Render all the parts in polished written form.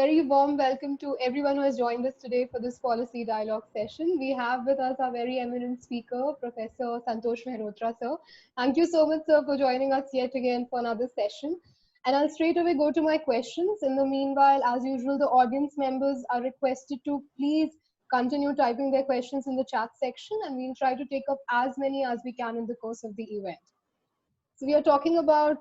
very warm welcome to everyone who has joined us today for this policy dialogue session. We have with us our very eminent speaker, Professor Santosh Mehrotra, sir. Thank you so much, sir, for joining us yet again for another session. And I'll straight away go to my questions. In the meanwhile, as usual, the audience members are requested to please continue typing their questions in the chat section, and we'll try to take up as many as we can in the course of the event. So we are talking about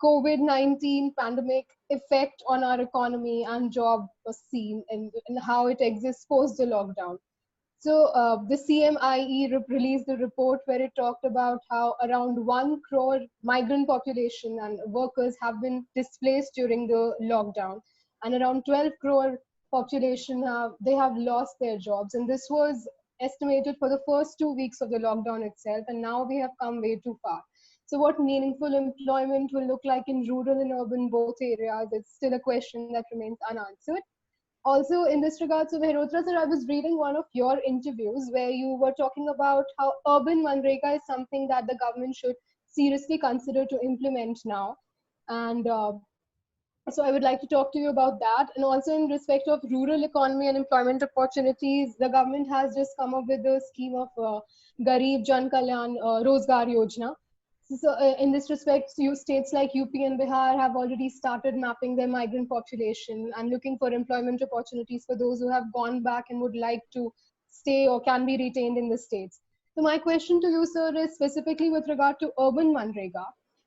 COVID-19 pandemic effect on our economy and job scene and how it exists post the lockdown. So the CMIE released a report where it talked about how around 1 crore migrant population and workers have been displaced during the lockdown, and around 12 crore population they have lost their jobs. And this was estimated for the first 2 weeks of the lockdown itself, and now we have come way too far. So what meaningful employment will look like in rural and urban both areas, it's still a question that remains unanswered. Also, in this regard, so Mehrotra sir, I was reading one of your interviews where you were talking about how urban Manrega is something that the government should seriously consider to implement now. And so I would like to talk to you about that. And also in respect of rural economy and employment opportunities, the government has just come up with the scheme of Garib Jan Kalyan Rozgar Yojana. So in this respect, states like UP and Bihar have already started mapping their migrant population and looking for employment opportunities for those who have gone back and would like to stay or can be retained in the states. So my question to you, sir, is specifically with regard to urban Manrega.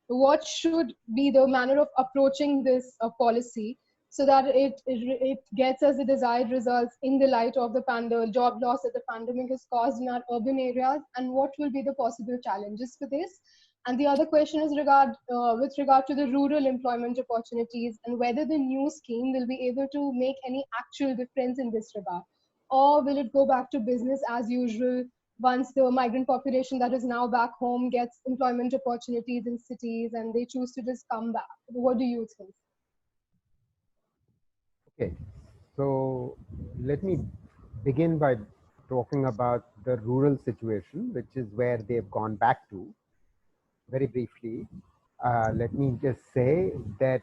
What should be the manner of approaching this policy so that it gets us the desired results in the light of the job loss that the pandemic has caused in our urban areas, and what will be the possible challenges for this? And the other question is with regard to the rural employment opportunities and whether the new scheme will be able to make any actual difference in this regard, or will it go back to business as usual once the migrant population that is now back home gets employment opportunities in cities and they choose to just come back? What do you think? Okay, so let me begin by talking about the rural situation, which is where they've gone back to. Very briefly, let me just say that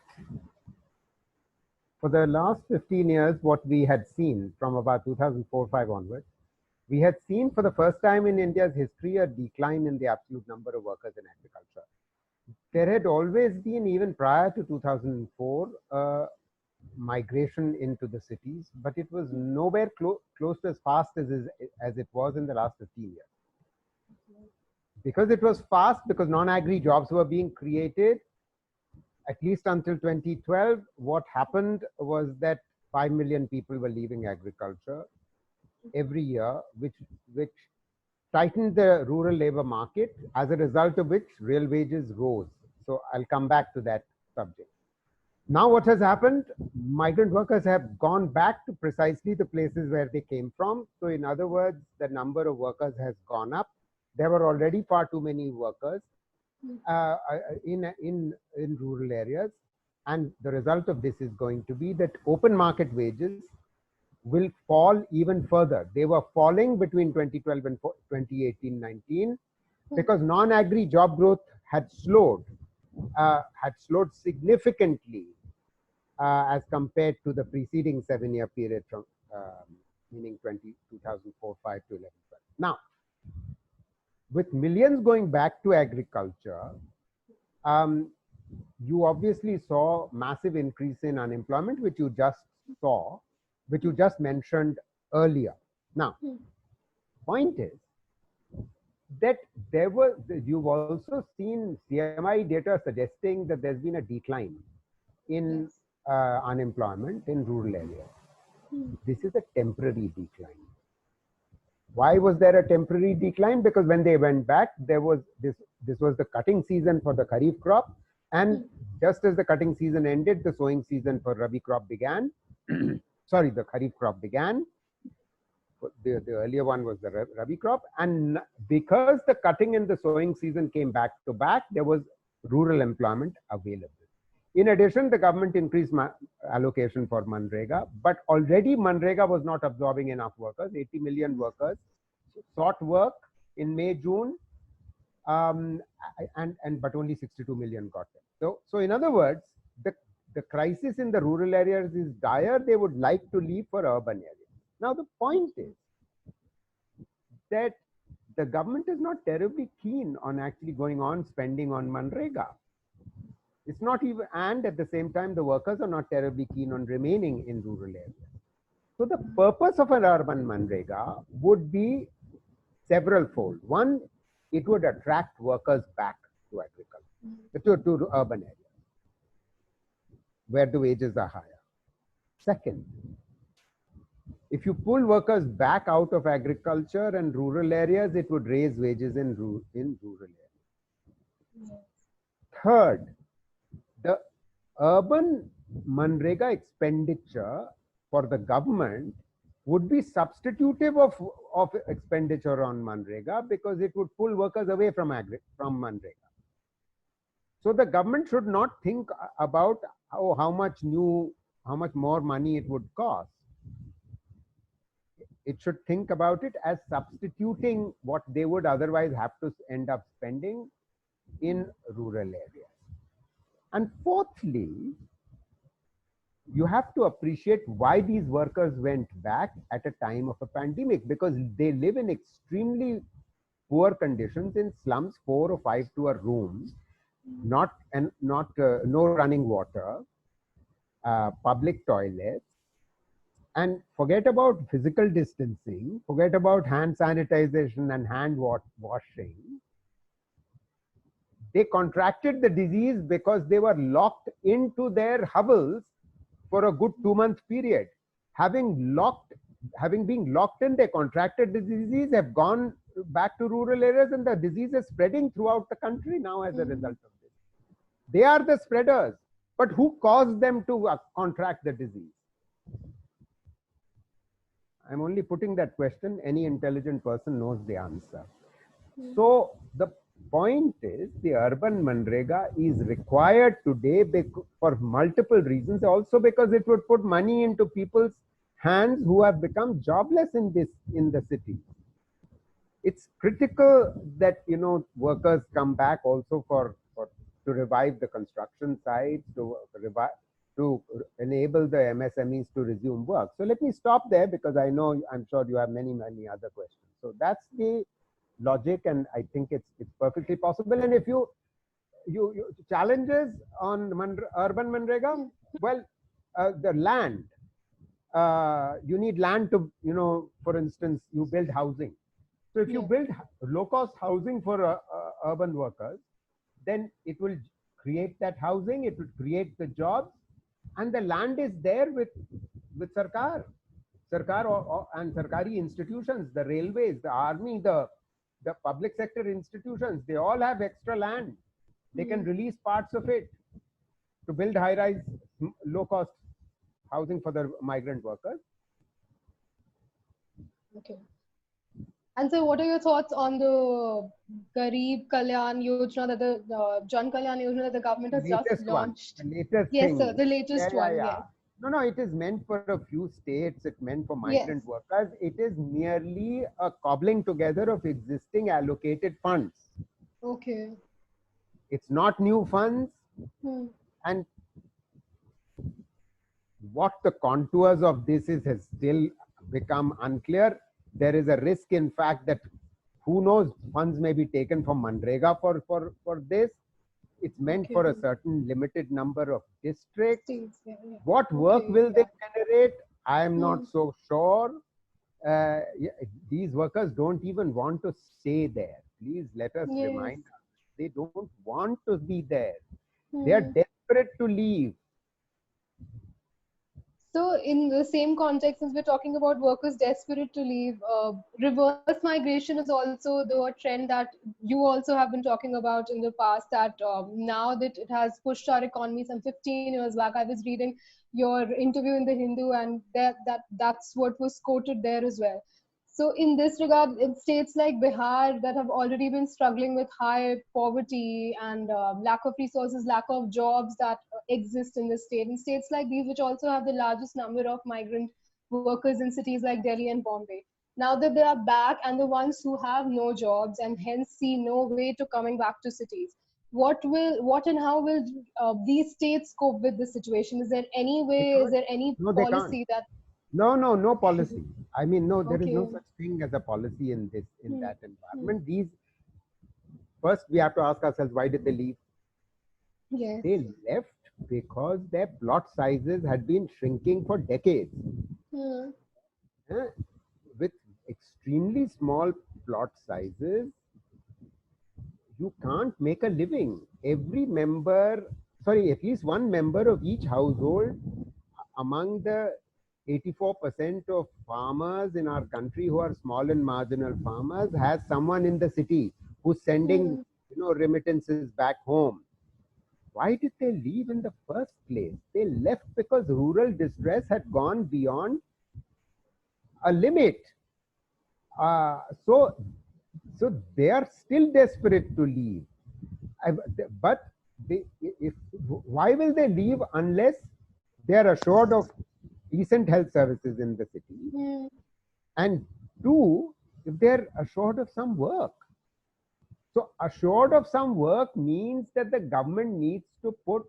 for the last 15 years, what we had seen from about 2004-5 onwards, we had seen for the first time in India's history a decline in the absolute number of workers in agriculture. There had always been, even prior to 2004, migration into the cities, but it was nowhere close to as fast as it was in the last 15 years. Because it was fast, because non-agri jobs were being created, at least until 2012, what happened was that 5 million people were leaving agriculture every year, which tightened the rural labor market, as a result of which real wages rose. So I'll come back to that subject. Now what has happened, migrant workers have gone back to precisely the places where they came from. So in other words, the number of workers has gone up. There were already far too many workers in rural areas. And the result of this is going to be that open market wages will fall even further. They were falling between 2012 and 2018-19 because non-agri job growth had slowed significantly as compared to the preceding 7-year period from meaning 2004-5 to 11-12. Now, with millions going back to agriculture, you obviously saw massive increase in unemployment, which you just mentioned earlier. Now, point is that you've also seen CMI data suggesting that there's been a decline in unemployment in rural areas. This is a temporary decline. Why was there a temporary decline? Because when they went back, there was this was the cutting season for the Kharif crop, and just as the cutting season ended, the sowing season for Rabi crop began. Sorry, the Kharif crop began. The earlier one was the Rabi crop, and because the cutting and the sowing season came back to back, there was rural employment available. In addition, the government increased allocation for Manrega, but already Manrega was not absorbing enough workers. 80 million workers sought work in May, June, but only 62 million got them. So in other words, the crisis in the rural areas is dire, they would like to leave for urban areas. Now, the point is that the government is not terribly keen on actually going on spending on Manrega. It's not even, and at the same time, the workers are not terribly keen on remaining in rural areas. So the purpose of an urban Manrega would be several fold. One, it would attract workers back to agriculture, to urban areas where the wages are higher. Second, if you pull workers back out of agriculture and rural areas, it would raise wages in rural areas. Third, the urban Manrega expenditure for the government would be substitutive of expenditure on Manrega, because it would pull workers away from Manrega. So the government should not think about how much more money it would cost. It should think about it as substituting what they would otherwise have to end up spending in rural areas. And fourthly, you have to appreciate why these workers went back at a time of a pandemic, because they live in extremely poor conditions in slums, 4 or 5 to a room, no running water, public toilets, and forget about physical distancing, forget about hand sanitization and hand washing. They contracted the disease because they were locked into their hovels for a good 2-month period. Having been locked in, they contracted the disease, have gone back to rural areas, and the disease is spreading throughout the country now as a result of this. They are the spreaders, but who caused them to contract the disease? I'm only putting that question. Any intelligent person knows the answer. So the point is, the urban Manrega is required today for multiple reasons. Also because it would put money into people's hands who have become jobless in the city. It's critical that workers come back also to revive the construction sites, to enable the MSMEs to resume work. So let me stop there, because I'm sure you have many other questions. So that's the logic, and I think it's perfectly possible. And if you challenges on urban Manrega, well, the land, you need land to, for instance, you build housing. So if you build low-cost housing for urban workers, then it will create that housing, it will create the jobs, and the land is there with Sarkar and Sarkari institutions, the railways, the army, the public sector institutions. They all have extra land. They can release parts of it to build high-rise, low-cost housing for the migrant workers. Okay. And so what are your thoughts on the Garib Kalyan Yojana, that the Jan Kalyan Yojana that the government has just launched? The latest yes, thing. Sir, the latest one. Yeah. No, it is meant for a few states. It's meant for migrant workers. It is merely a cobbling together of existing allocated funds. Okay. It's not new funds. And what the contours of this has still become unclear. There is a risk, in fact, that who knows, funds may be taken from Manrega for this. It's meant for a certain limited number of districts. What work will they generate? I am not so sure. These workers don't even want to stay there. Please let us remind us. They don't want to be there. They are desperate to leave. So in the same context, as we're talking about workers desperate to leave, reverse migration is also the trend that you also have been talking about in the past, that now that it has pushed our economy some 15 years back. I was reading your interview in the Hindu, and that's what was quoted there as well. So in this regard, in states like Bihar that have already been struggling with high poverty and lack of resources, lack of jobs that exist in the state, and states like these which also have the largest number of migrant workers in cities like Delhi and Bombay, now that they are back, and the ones who have no jobs and hence see no way to coming back to cities, what and how will these states cope with this situation? Is there any They way, is can't. there any No, they can't. policy that? No policy. I mean, no, there is no Okay. such thing as a policy in this, in Hmm. that Hmm. environment. These, first we have to ask ourselves, why did they leave? Yes. They left because their plot sizes had been shrinking for decades. Hmm. Eh, with extremely small plot sizes, you can't make a living. Every member, sorry, at least one member of each household among the 84% of farmers in our country who are small and marginal farmers has someone in the city who's sending, Hmm. remittances back home. Why did they leave in the first place? They left because rural distress had gone beyond a limit. Uh, so, so they are still desperate to leave. I, but if why will they leave unless they are assured of decent health services in the city, Hmm. and two, if they're assured of some work? So assured of some work means that the government needs to put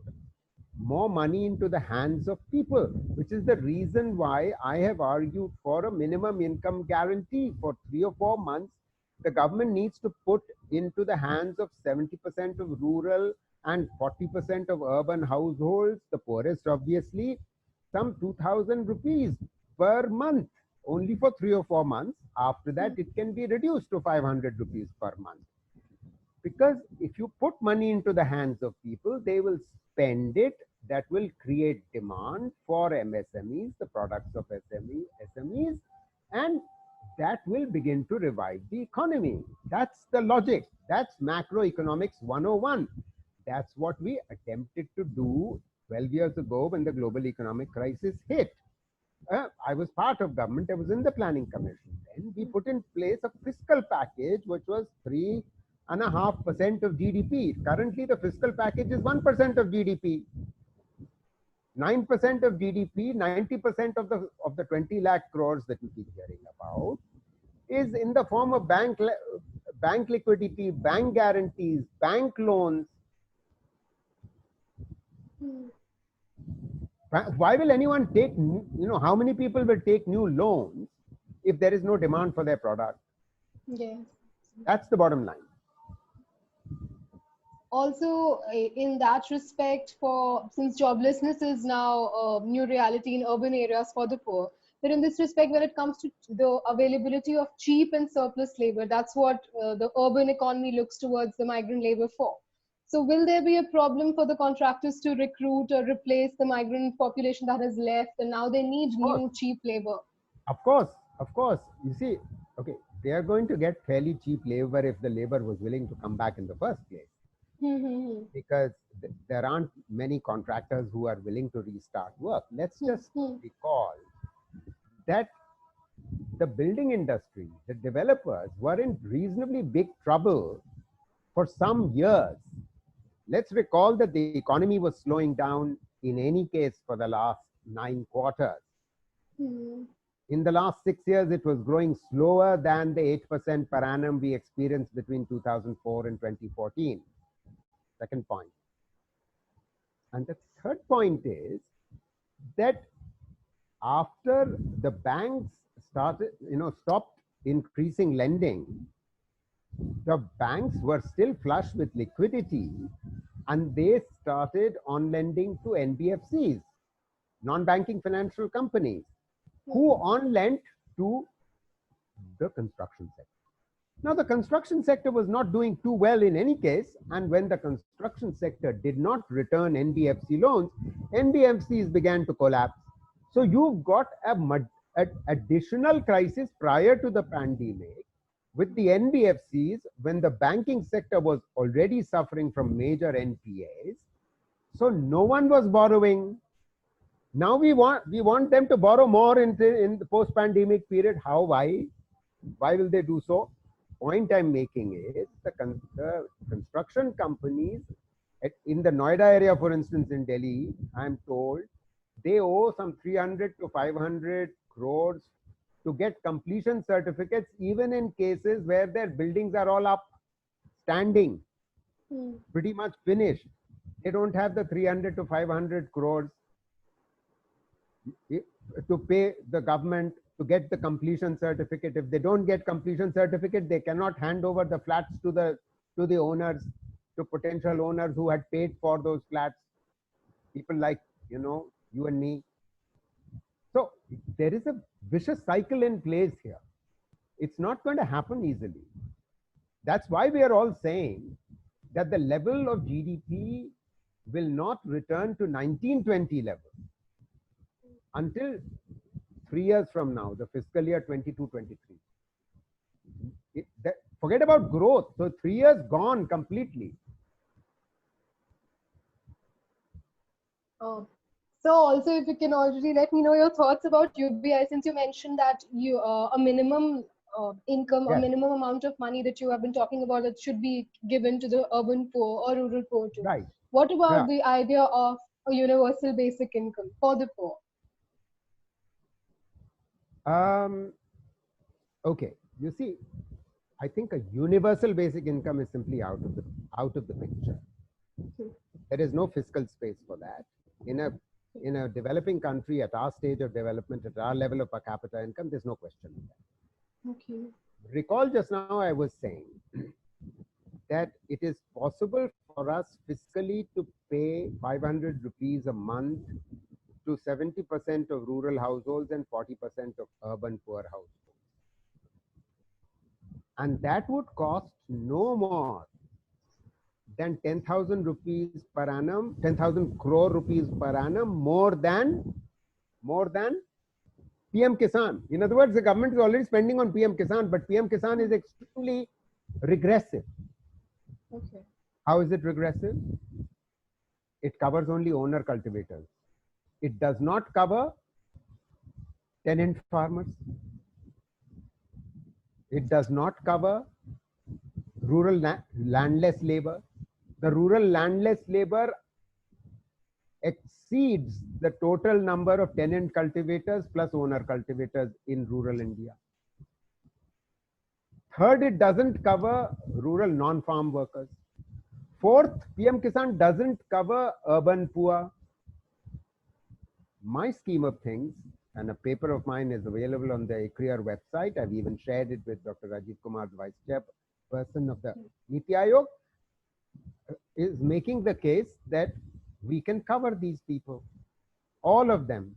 more money into the hands of people, which is the reason why I have argued for a minimum income guarantee for 3 or 4 months. The government needs to put into the hands of 70% of rural and 40% of urban households, the poorest obviously, some 2000 rupees per month, only for 3 or 4 months. After that, it can be reduced to 500 rupees per month. Because if you put money into the hands of people, they will spend it. That will create demand for MSMEs, the products of SMEs, and that will begin to revive the economy. That's the logic. That's macroeconomics 101. That's what we attempted to do 12 years ago when the global economic crisis hit. I was part of government. I was in the planning commission. Then we put in place a fiscal package which was 3.5% of GDP. Currently, the fiscal package is 1% of GDP. 9% of GDP, 90% of the 20 lakh crores that we keep hearing about is in the form of bank liquidity, bank guarantees, bank loans. Hmm. Why will anyone take, how many people will take new loans if there is no demand for their product? Yes. That's the bottom line. Also, in that respect, for since joblessness is now a new reality in urban areas for the poor, but in this respect, when it comes to the availability of cheap and surplus labor, that's what the urban economy looks towards the migrant labor for. So will there be a problem for the contractors to recruit or replace the migrant population that has left, and now they need Of course, new cheap labor? of course, of course. You see, okay, they are going to get fairly cheap labor if the labor was willing to come back in the first place, Hmm, hmm, because there aren't many contractors who are willing to restart work. Let's hmm, just hmm, recall that the building industry, the developers were in reasonably big trouble for some years. Let's recall that the economy was slowing down in any case for the last 9 quarters. hmm, In the last 6 years, it was growing slower than the 8% per annum we experienced between 2004 and 2014. Second point. And the third point is that after the banks stopped increasing lending, the banks were still flush with liquidity, and they started on lending to NBFCs, non-banking financial companies, hmm, who on lent to the construction sector. Now, the construction sector was not doing too well in any case, and when the construction sector did not return NBFC loans, NBFCs began to collapse. So you've got an additional crisis prior to the pandemic with the NBFCs when the banking sector was already suffering from major NPAs. So no one was borrowing. Now we want them to borrow more in the post-pandemic period. How? Why will they do so? Point I'm making is the construction companies in the Noida area, for instance, in Delhi, I'm told they owe some 300 to 500 crores to get completion certificates, even in cases where their buildings are all up, standing. pretty much finished. They don't have the 300 to 500 crores to pay the government to get the completion certificate. If they don't get completion certificate, they cannot hand over the flats to the owners, to potential owners who had paid for those flats. People like, you and me. So there is a vicious cycle in place here. It's not going to happen easily. That's why we are all saying that the level of GDP will not return to 1920 level until 3 years from now, the fiscal year 22-23. Forget about growth. So 3 years gone completely. Oh. So also, if you can already let me know your thoughts about UBI, since you mentioned that a minimum income, Yes. a minimum amount of money that you have been talking about that should be given to the urban poor or rural poor too. Right. What about the idea of a universal basic income for the poor? Okay. You see, I think a universal basic income is simply out of the picture. There is no fiscal space for that. In a developing country at our stage of development, at our level of per capita income, there's no question of that. Okay. Recall just now I was saying that it is possible for us fiscally to pay 500 rupees a month to 70% of rural households and 40% of urban poor households. And that would cost no more than 10,000 rupees per annum, 10,000 crore rupees per annum, more than PM Kisan. In other words, the government is already spending on PM Kisan, but PM Kisan is extremely regressive. Okay. How is it regressive? It covers only owner cultivators. It does not cover tenant farmers. It does not cover rural landless labor. The rural landless labor exceeds the total number of tenant cultivators plus owner cultivators in rural India. Third, it doesn't cover rural non-farm workers. Fourth, PM Kisan doesn't cover urban poor. My scheme of things, and a paper of mine is available on the ICRIER website. I've even shared it with Dr. Rajiv Kumar, the Vice Chairperson of the NITI Aayog, is making the case that we can cover these people, all of them,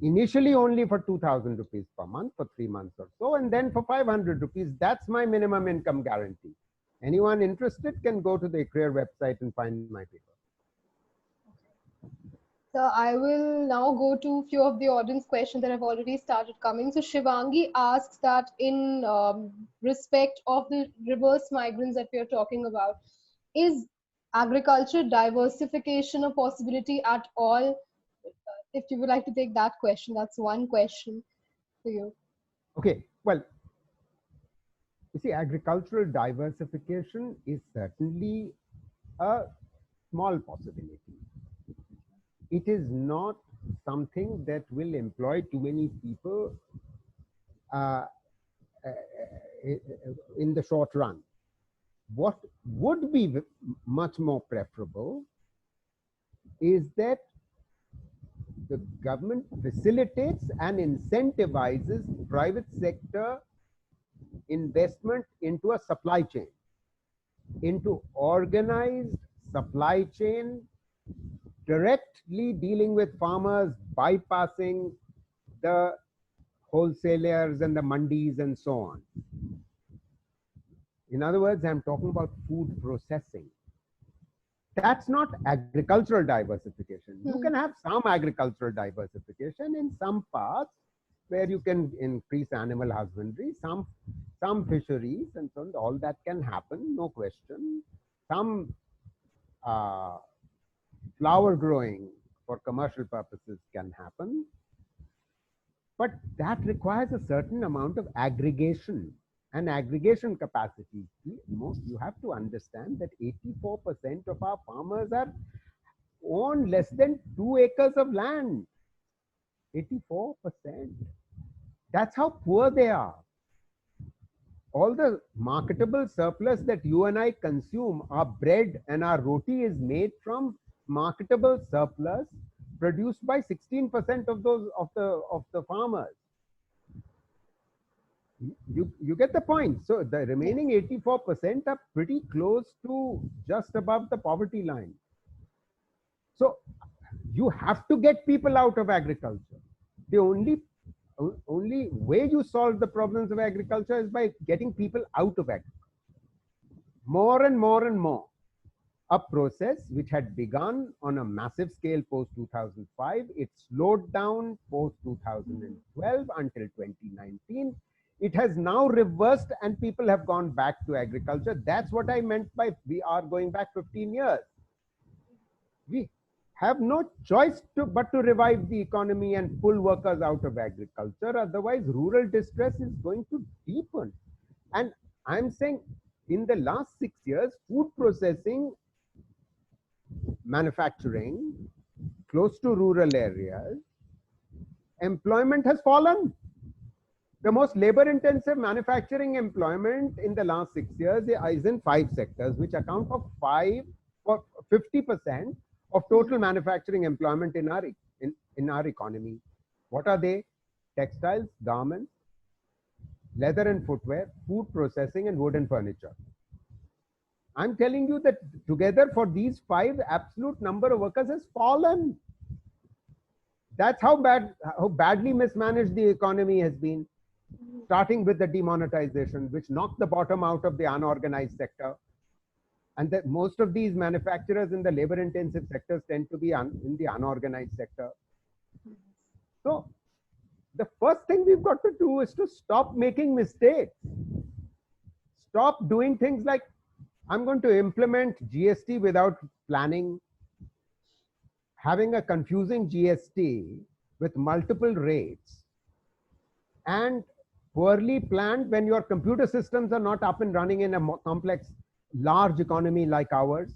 initially only for 2,000 rupees per month for 3 months or so, and then for 500 rupees. That's my minimum income guarantee. Anyone interested can go to the ICRIER website and find my paper. So I will now go to a few of the audience questions that have already started coming. So Shivangi asks that in respect of the reverse migrants that we are talking about, is agriculture diversification a possibility at all? If you would like to take that question, that's one question for you. Okay, well, you see, agricultural diversification is certainly a small possibility. It is not something that will employ too many people in the short run. What would be much more preferable is that the government facilitates and incentivizes private sector investment into a supply chain, into organized supply chain, directly dealing with farmers, bypassing the wholesalers and the mandis and so on. In other words, I'm talking about food processing. That's not agricultural diversification. You can have some agricultural diversification in some parts where you can increase animal husbandry, some fisheries and so on. All that can happen, no question. Some flower growing for commercial purposes can happen, but that requires a certain amount of aggregation and aggregation capacity. You have to understand that 84% of our farmers own less than 2 acres of land. 84%. That's how poor they are. all the marketable surplus that you and I consume, our bread and our roti is made from marketable surplus produced by 16% of the farmers. You get the point. So the remaining 84% are pretty close to just above the poverty line. So you have to get people out of agriculture. The only way you solve the problems of agriculture is by getting people out of agriculture. More and more and more. A process which had begun on a massive scale post 2005, it slowed down post 2012 until 2019. It has now reversed and people have gone back to agriculture. That's what I meant by we are going back 15 years. We have no choice but to revive the economy and pull workers out of agriculture. Otherwise, rural distress is going to deepen. And I'm saying in the last 6 years, food processing, manufacturing, close to rural areas, employment has fallen. The most labor-intensive manufacturing employment in the last 6 years is in 5 sectors, which account for 50% of total manufacturing employment in our economy. What are they? Textiles, garments, leather and footwear, food processing, and wood and furniture. I'm telling you that together for these 5, absolute number of workers has fallen. That's how badly mismanaged the economy has been, starting with the demonetization, which knocked the bottom out of the unorganized sector. And that most of these manufacturers in the labor-intensive sectors tend to be in the unorganized sector. So the first thing we've got to do is to stop making mistakes. Stop doing things like, I'm going to implement GST without planning, having a confusing GST with multiple rates, and poorly planned when your computer systems are not up and running in a more complex, large economy like ours.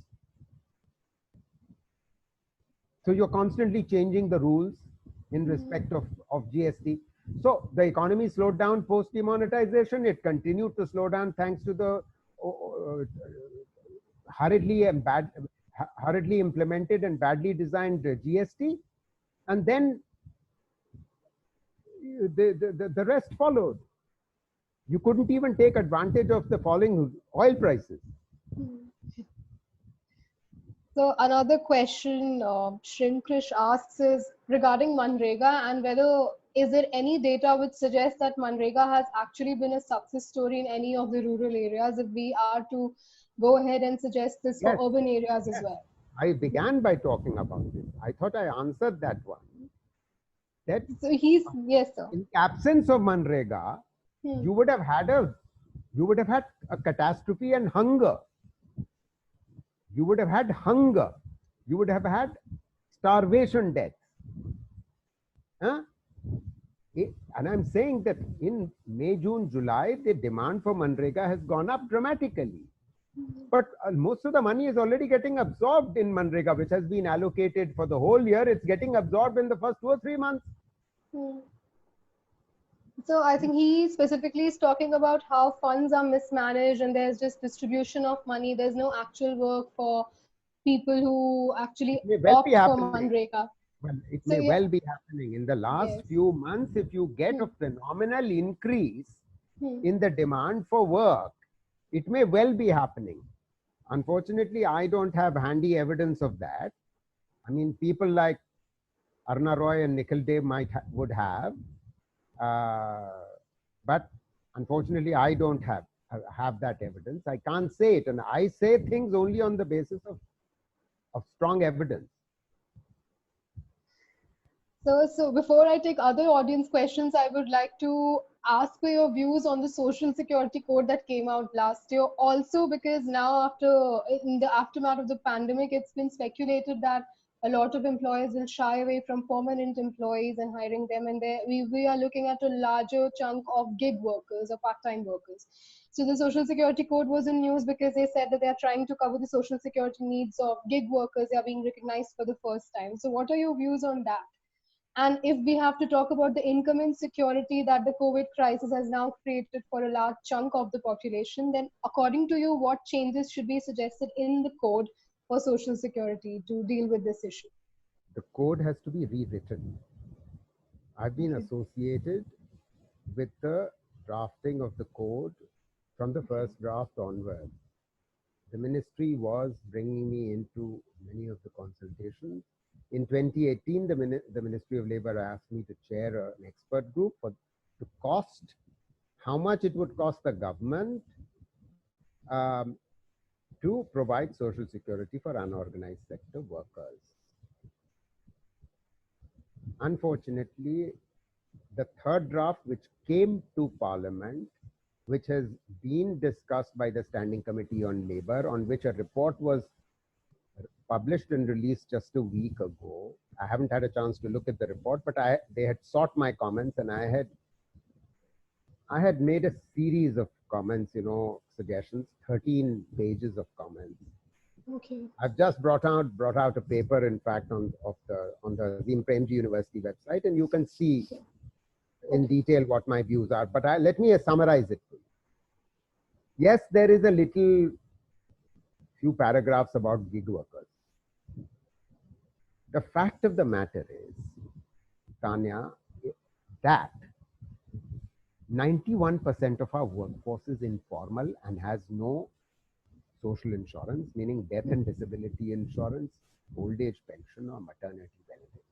So you're constantly changing the rules in respect of GST. So the economy slowed down post demonetization. It continued to slow down thanks to the hurriedly implemented and badly designed GST. And then the rest followed. You couldn't even take advantage of the falling oil prices. So another question Shrinkrish asks is regarding Manrega and whether is there any data which suggests that Manrega has actually been a success story in any of the rural areas, if we are to go ahead and suggest this for urban areas as well? I began by talking about this. I thought I answered that one. That so yes, sir. In absence of Manrega, you would have had a catastrophe and hunger. You would have had hunger. You would have had starvation deaths. And I'm saying that in May, June, July, the demand for Manrega has gone up dramatically. But most of the money is already getting absorbed in Manrega, which has been allocated for the whole year. It's getting absorbed in the first 2 or 3 months. So I think he specifically is talking about how funds are mismanaged and there's just distribution of money. There's no actual work for people who actually opt for Manrega. Well, it may well be happening. In the last few months, if you get a phenomenal increase in the demand for work, it may well be happening. Unfortunately, I don't have handy evidence of that. I mean, people like Arna Roy and Nikhil Dev would have. But unfortunately, I don't have that evidence. I can't say it. And I say things only on the basis of strong evidence. So before I take other audience questions, I would like to ask for your views on the Social Security Code that came out last year. Also, because now in the aftermath of the pandemic, it's been speculated that a lot of employers will shy away from permanent employees and hiring them. And we are looking at a larger chunk of gig workers or part-time workers. So the Social Security Code was in news because they said that they are trying to cover the social security needs of gig workers. They are being recognized for the first time. So what are your views on that? And if we have to talk about the income insecurity that the COVID crisis has now created for a large chunk of the population, then according to you, what changes should be suggested in the code for social security to deal with this issue? The code has to be rewritten. I've been associated with the drafting of the code from the first draft onwards. The ministry was bringing me into many of the consultations. In 2018, the Ministry of Labour asked me to chair an expert group to cost how much it would cost the government to provide social security for unorganized sector workers. Unfortunately, the third draft, which came to Parliament, which has been discussed by the Standing Committee on Labour, on which a report was published and released just a week ago. I haven't had a chance to look at the report, but they had sought my comments, and I had made a series of comments, suggestions, 13 pages of comments. Okay. I've just brought out a paper, in fact, on the Azim Premji University website, and you can see in detail what my views are. But let me summarize it for you. Yes, there is a few paragraphs about gig workers. The fact of the matter is, Tanya, that 91% of our workforce is informal and has no social insurance, meaning death and disability insurance, old age pension, or maternity benefit.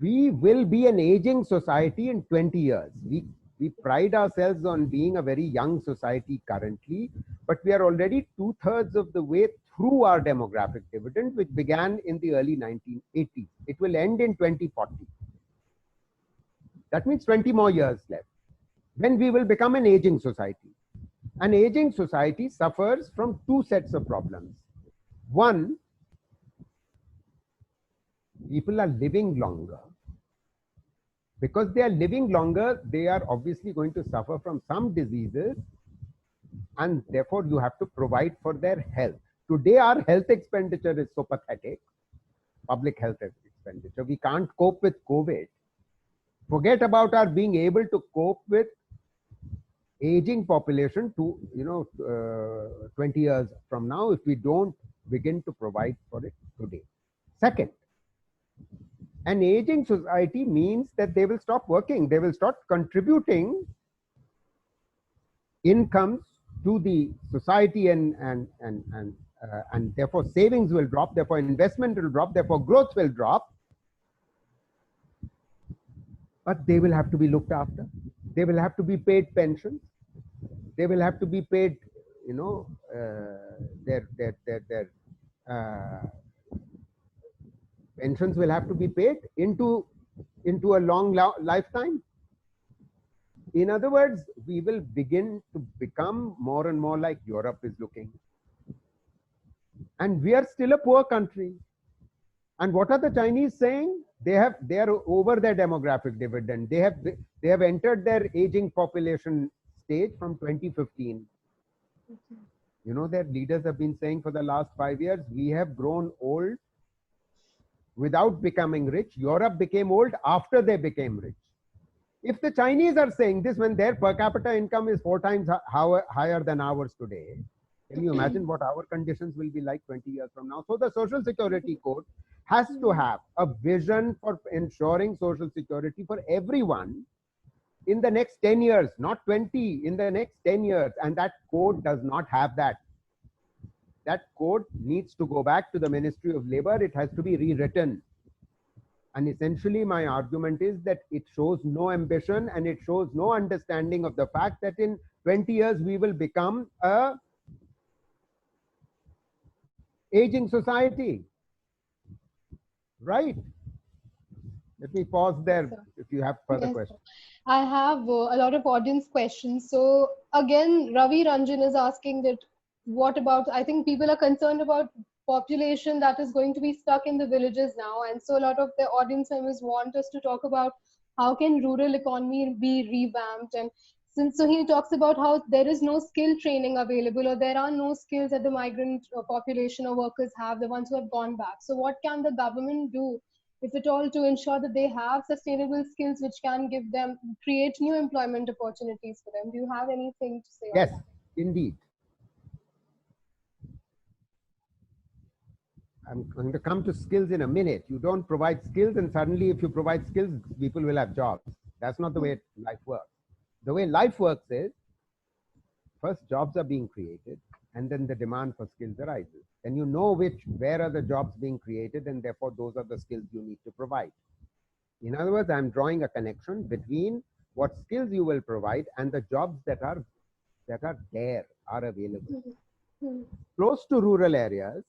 We will be an aging society in 20 years. We pride ourselves on being a very young society currently, but we are already 2/3 of the way through our demographic dividend, which began in the early 1980s. It will end in 2040. That means 20 more years left. Then we will become an aging society. An aging society suffers from two sets of problems. One, people are living longer. Because they are living longer, they are obviously going to suffer from some diseases, and therefore you have to provide for their health. Today, our health expenditure is so pathetic, public health expenditure. We can't cope with COVID. Forget about our being able to cope with aging population to 20 years from now if we don't begin to provide for it today. Second, an aging society means that they will stop working. They will start contributing incomes to the society, and therefore savings will drop. Therefore investment will drop. Therefore growth will drop. But they will have to be looked after. They will have to be paid pensions. They will have to be paid, their pensions will have to be paid into a long lifetime. In other words, we will begin to become more and more like Europe is looking. And we are still a poor country. And what are the Chinese saying? They are over their demographic dividend. They have entered their aging population stage from 2015. Their leaders have been saying for the last 5 years, we have grown old without becoming rich. Europe became old after they became rich. If the Chinese are saying this when their per capita income is 4 times higher than ours today, can you imagine what our conditions will be like 20 years from now? So the Social Security Code has to have a vision for ensuring social security for everyone in the next 10 years, not 20, in the next 10 years. And that code does not have that. That code needs to go back to the Ministry of Labour. It has to be rewritten. And essentially my argument is that it shows no ambition and it shows no understanding of the fact that in 20 years we will become a aging society. Right? Let me pause there if you have further questions. I have a lot of audience questions. So again, Ravi Ranjan is asking that what about, I think people are concerned about population that is going to be stuck in the villages now. And so a lot of the audience members want us to talk about how can rural economy be revamped. And So he talks about how there is no skill training available, or there are no skills that the migrant population or workers have, the ones who have gone back. So what can the government do, if at all, to ensure that they have sustainable skills which can give them, create new employment opportunities for them? Do you have anything to say on Yes, that? indeed. I'm going to come to skills in a minute. You don't provide skills, and suddenly, if you provide skills, people will have jobs. That's not the way life works. The way life works is first jobs are being created, and then the demand for skills arises. And you know where are the jobs being created, and therefore those are the skills you need to provide. In other words, I'm drawing a connection between what skills you will provide and the jobs that are available. Close to rural areas,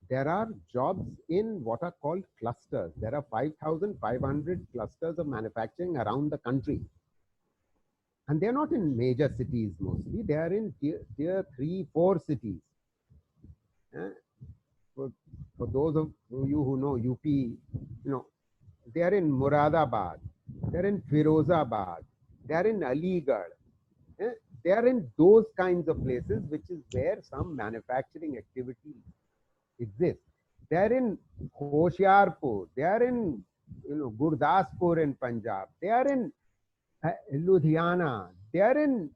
there are jobs in what are called clusters. There are 5,500 clusters of manufacturing around the country. And they're not in major cities mostly. They are in tier 3, 4 cities. For those of you who know UP, they are in Muradabad, they are in Firozabad, they are in Aligarh. They are in those kinds of places, which is where some manufacturing activity exists. They are in Hoshiarpur, they are in Gurdaspur in Punjab, they are in Ludhiana, they are in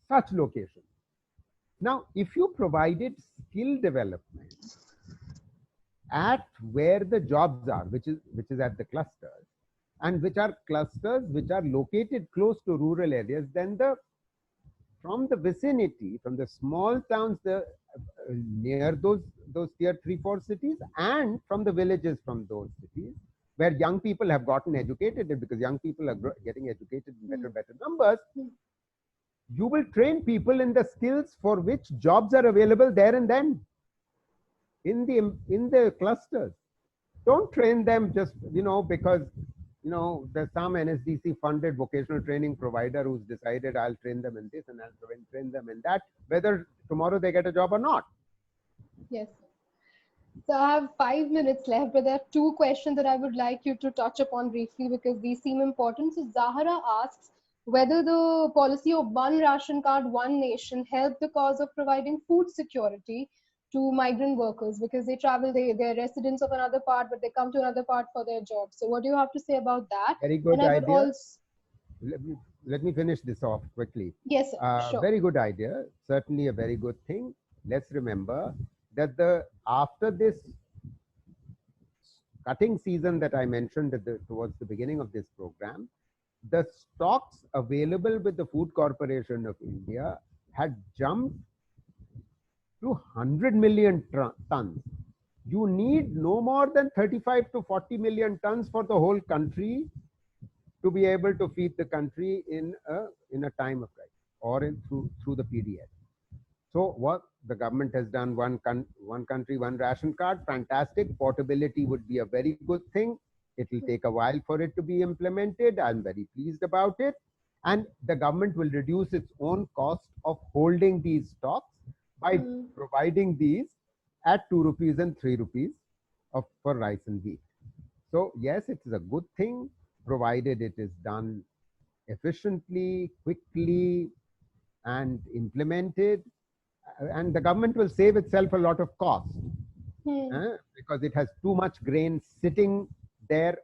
such locations. Now, if you provided skill development at where the jobs are, which is at the clusters, and which are clusters which are located close to rural areas, then from the vicinity, from the small towns near those tier 3, 4 cities, and from the villages from those cities, where young people have gotten educated, because young people are getting educated in better numbers, you will train people in the skills for which jobs are available there and then in the clusters. Don't train them just because there's some NSDC funded vocational training provider who's decided I'll train them in this and I'll train them in that, whether tomorrow they get a job or not. Yes. So I have 5 minutes left, but there are 2 questions that I would like you to touch upon briefly because these seem important. So Zahara asks whether the policy of one ration card, one nation helped the cause of providing food security to migrant workers, because they travel, they're residents of another part, but they come to another part for their job. So what do you have to say about that? Very good idea. Also... Let me finish this off quickly. Yes, sir. Sure. Very good idea. Certainly a very good thing. Let's remember that after this cutting season that I mentioned towards the beginning of this program, the stocks available with the Food Corporation of India had jumped to 100 million tons. You need no more than 35 to 40 million tons for the whole country to be able to feed the country in a time of crisis, or through the PDS. So what the government has done, one country, one ration card, fantastic. Portability would be a very good thing. It will take a while for it to be implemented. I'm very pleased about it. And the government will reduce its own cost of holding these stocks by providing these at 2 rupees and 3 rupees for rice and wheat. So yes, it is a good thing, provided it is done efficiently, quickly, and implemented. And the government will save itself a lot of cost because it has too much grain sitting there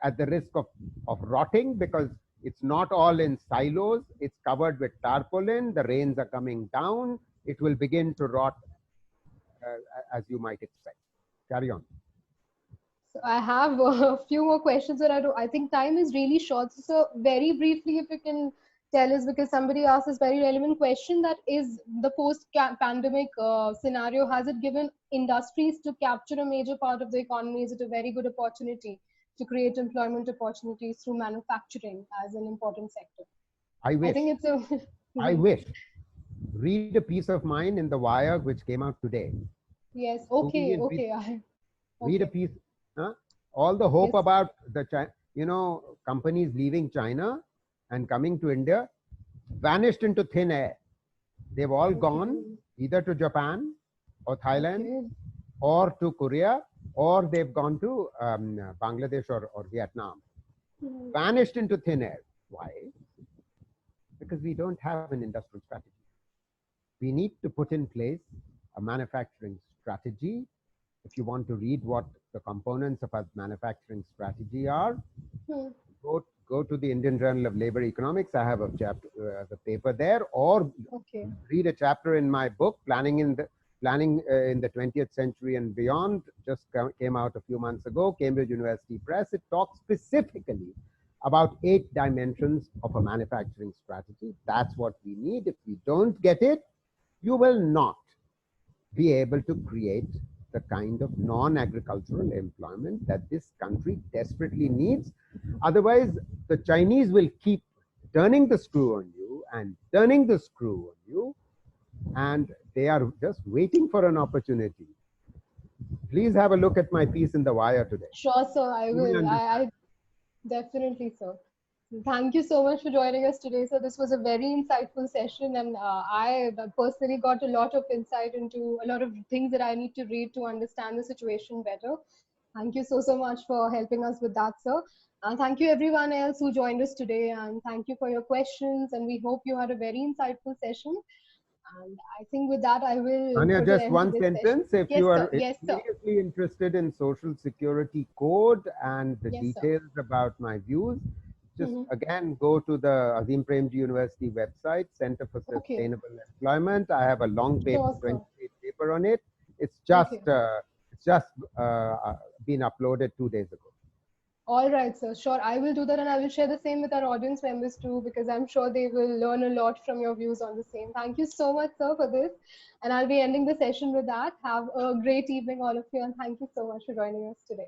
at the risk of rotting, because it's not all in silos. It's covered with tarpaulin. The rains are coming down. It will begin to rot as you might expect. Carry on. So I have a few more questions, but I think time is really short. So very briefly, if you can tell us, because somebody asked this very relevant question, that is the post-pandemic scenario, has it given industries to capture a major part of the economy? Is it a very good opportunity to create employment opportunities through manufacturing as an important sector? I wish. I think it's a... I wish. Read a piece of mine in The Wire, which came out today. Yes. Okay. Read a piece. All the hope about companies leaving China and coming to India vanished into thin air. They've all gone either to Japan or Thailand or to Korea, or they've gone to Bangladesh or Vietnam. vanished into thin air. Why? Because we don't have an industrial strategy. We need to put in place a manufacturing strategy. If you want to read what the components of our manufacturing strategy are, go to the Indian Journal of Labor Economics. I have a chapter, the paper there, or read a chapter in my book, Planning in the 20th Century and Beyond. Just came out a few months ago, Cambridge University Press. It talks specifically about 8 dimensions of a manufacturing strategy. That's what we need. If we don't get it, you will not be able to create the kind of non-agricultural employment that this country desperately needs. Otherwise, the Chinese will keep turning the screw on you and turning the screw on you, and they are just waiting for an opportunity. Please have a look at my piece in The Wire today. Sure, sir, I will. I definitely, sir. Thank you so much for joining us today. So this was a very insightful session, and I personally got a lot of insight into a lot of things that I need to read to understand the situation better. Thank you so much for helping us with that, sir. And thank you everyone else who joined us today, and thank you for your questions, and we hope you had a very insightful session. And I think with that, I will. Anya, just one sentence. Session. If you are seriously interested in Social Security Code and the details about my views, just again go to the Azim Premji University website, Center for Sustainable Employment. I have a long paper, 20-page paper on it. It's just been uploaded 2 days ago. All right, sir. Sure, I will do that, and I will share the same with our audience members too, because I'm sure they will learn a lot from your views on the same. Thank you so much, sir, for this. And I'll be ending the session with that. Have a great evening, all of you, and thank you so much for joining us today.